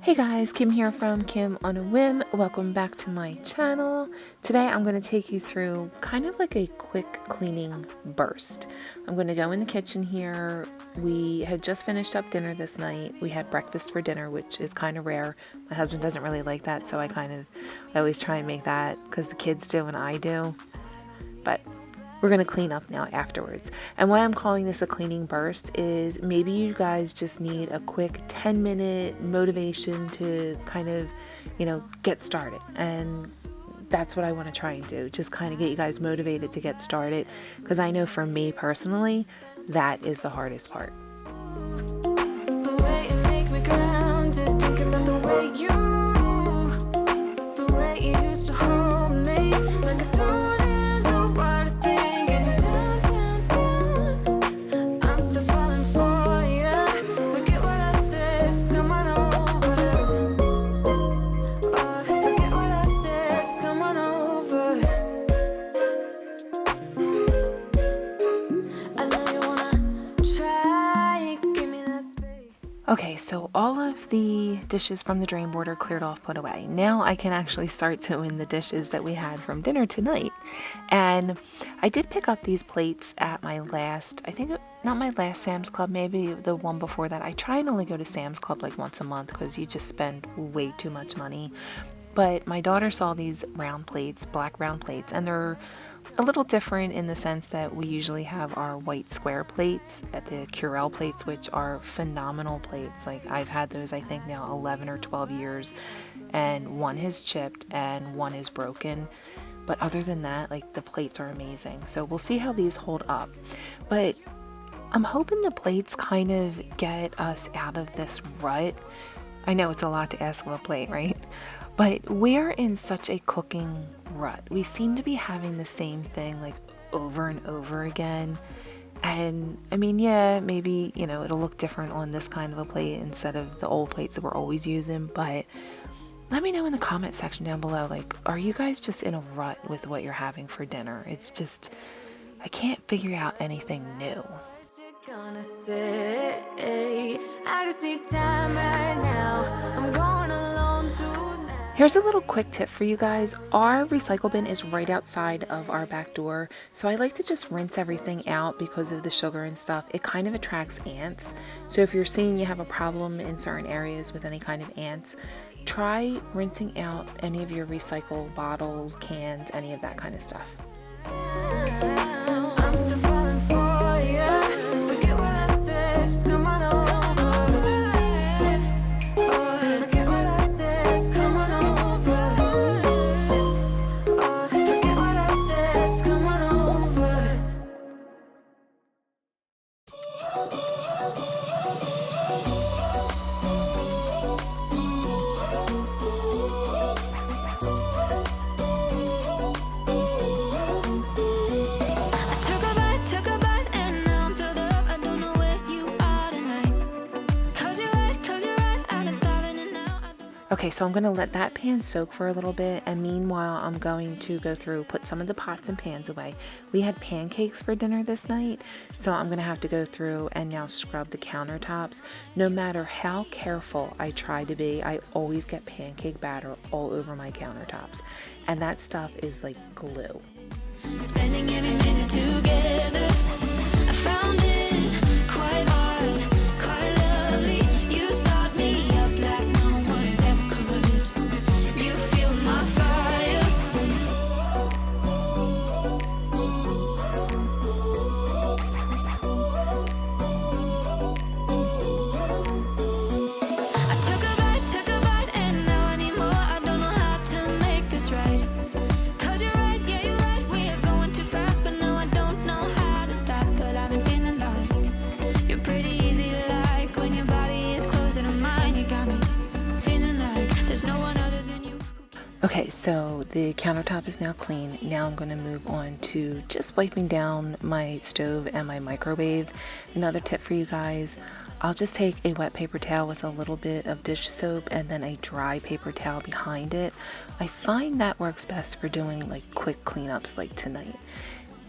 Hey guys, Kim here from Kim on a Whim. Welcome back to my channel. Today I'm going to take you through kind of like a quick cleaning burst. I'm going to go in the kitchen here. We had just finished up dinner this night. We had breakfast for dinner, which is kind of rare. My husband doesn't really like that, so I always try and make that because the kids do and I do. But we're going to clean up now afterwards. And why I'm calling this a cleaning burst is maybe you guys just need a quick 10-minute motivation to kind of, get started. And that's what I want to try and do. Just kind of get you guys motivated to get started. Because I know for me personally, that is the hardest part. The way you make me grounded, thinking about the way you used to hold me like a stone in the water, singing down, down, down. I'm still falling for you. Forget what I said, just come on over. Forget what I said, just come on over. I know you wanna try, give me that space. Okay, so all of the dishes from the drain board are cleared off, put away. Now I can actually start doing the dishes that we had from dinner tonight. And I did pick up these plates at my last, not my last Sam's Club, maybe the one before that. I try and only go to Sam's Club like once a month because you just spend way too much money. But my daughter saw these round plates, black round plates, and they're a little different in the sense that we usually have our white square plates at the Curel plates, which are phenomenal plates. Like I've had those, I think now 11 or 12 years, and one has chipped and one is broken. But other than that, like the plates are amazing. So we'll see how these hold up. But I'm hoping the plates kind of get us out of this rut. I know it's a lot to ask of a plate, right? But we're in such a cooking rut. We seem to be having the same thing like over and over again. And I mean, yeah, maybe, it'll look different on this kind of a plate instead of the old plates that we're always using. But let me know in the comment section down below, like, are you guys just in a rut with what you're having for dinner? It's just, I can't figure out anything new. Gonna say, I just need time right now. I'm going alone tonight. Here's a little quick tip for you guys. Our recycle bin is right outside of our back door, so I like to just rinse everything out because of the sugar and stuff. It kind of attracts ants. So if you're seeing you have a problem in certain areas with any kind of ants, try rinsing out any of your recycle bottles, cans, any of that kind of stuff. I'm still falling for you. Forget what I said, just come on over. Forget what I said, just come on over. Forget what I said, just come on over. Took a bite, and now I'm filled up. I don't know where you are tonight. 'Cause you're right, I've been starving and now I don't. Okay, so I'm going to let that pan soak for a little bit, and meanwhile I'm going to go through, put some of the pots and pans away. We had pancakes for dinner this night, so I'm going to have to go through and now scrub the countertops. No matter how careful I try to be, I always get pancake batter all over my countertops, and that stuff is like glue. Spending every minute together. I found it quite hard, quite lovely. You start me up like no one has ever could. You feel my fire. I took a bite, and now I need more. I don't know how to make this right. 'Cause you're right, yeah, you're right. We are going too fast, but no, I don't know how to stop. But I've been feeling like you're pretty easy to like when your body is closer to mine. You got me feeling like there's no one other than you. Okay, so the countertop is now clean. Now I'm going to move on to just wiping down my stove and my microwave. Another tip for you guys, I'll just take a wet paper towel with a little bit of dish soap and then a dry paper towel behind it. I find that works best for doing like quick cleanups like tonight.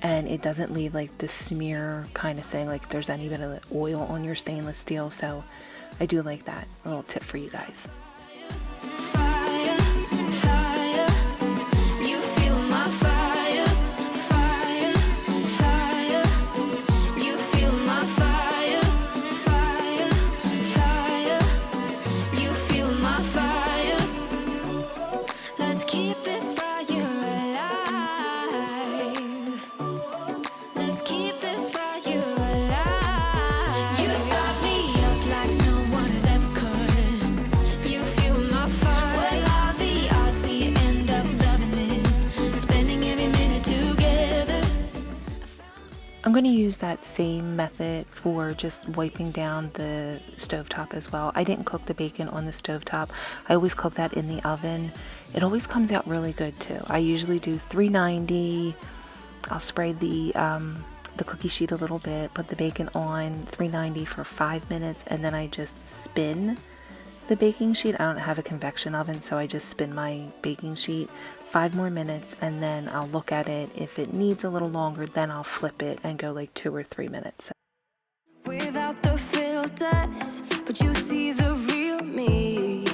And it doesn't leave like the smear kind of thing, like there's any bit of oil on your stainless steel. So I do like that. A little tip for you guys. I'm going to use that same method for just wiping down the stovetop as well. I didn't cook the bacon on the stovetop. I always cook that in the oven. It always comes out really good too. I usually do 390. I'll spray the cookie sheet a little bit, put the bacon on 390 for 5 minutes, and then I just spin the baking sheet. I don't have a convection oven, so I just spin my baking sheet 5 more minutes, and then I'll look at it. If it needs a little longer, then I'll flip it and go like 2 or 3 minutes. Without the filters, but you see the real me.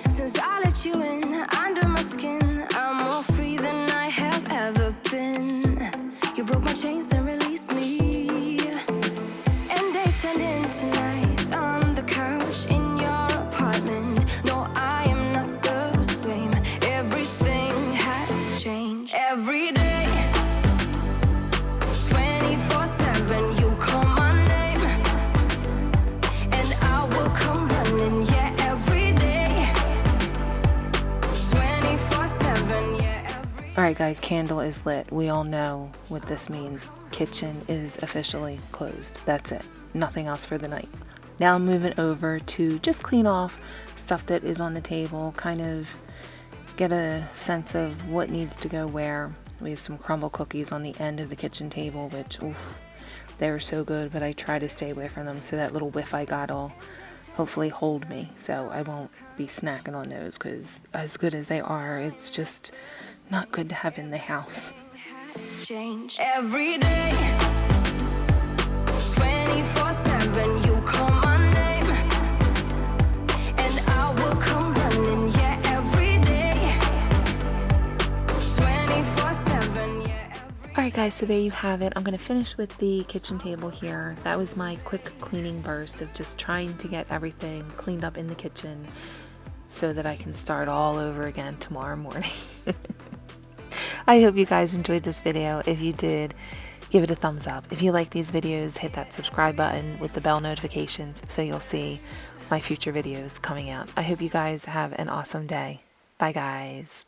Since I let you in under my skin, I'm more free than I have ever been. You broke my chains and released me. And days turned into nights on the couch in your apartment. No, I am not the same. Everything has changed. Every day, 24/7, you call my name, and I will come running. Yeah, every day, 24/7. Yeah, every. All right, guys, candle is lit. We all know what this means. Kitchen is officially closed. That's it. Nothing else for the night. Now I'm moving over to just clean off stuff that is on the table, kind of get a sense of what needs to go where. We have some crumble cookies on the end of the kitchen table, which, oof, they're so good, but I try to stay away from them, so that little whiff I got will hopefully hold me, so I won't be snacking on those, because as good as they are, it's just not good to have in the house. Has changed. Every day, 24/7, you call my name, and I will come running. Yeah, every day, 24/7. Yeah, every. Alright guys, so there you have it. I'm going to finish with the kitchen table here. That was my quick cleaning burst of just trying to get everything cleaned up in the kitchen so that I can start all over again tomorrow morning. I hope you guys enjoyed this video. If you did, give it a thumbs up. If you like these videos, hit that subscribe button with the bell notifications so you'll see my future videos coming out. I hope you guys have an awesome day. Bye guys.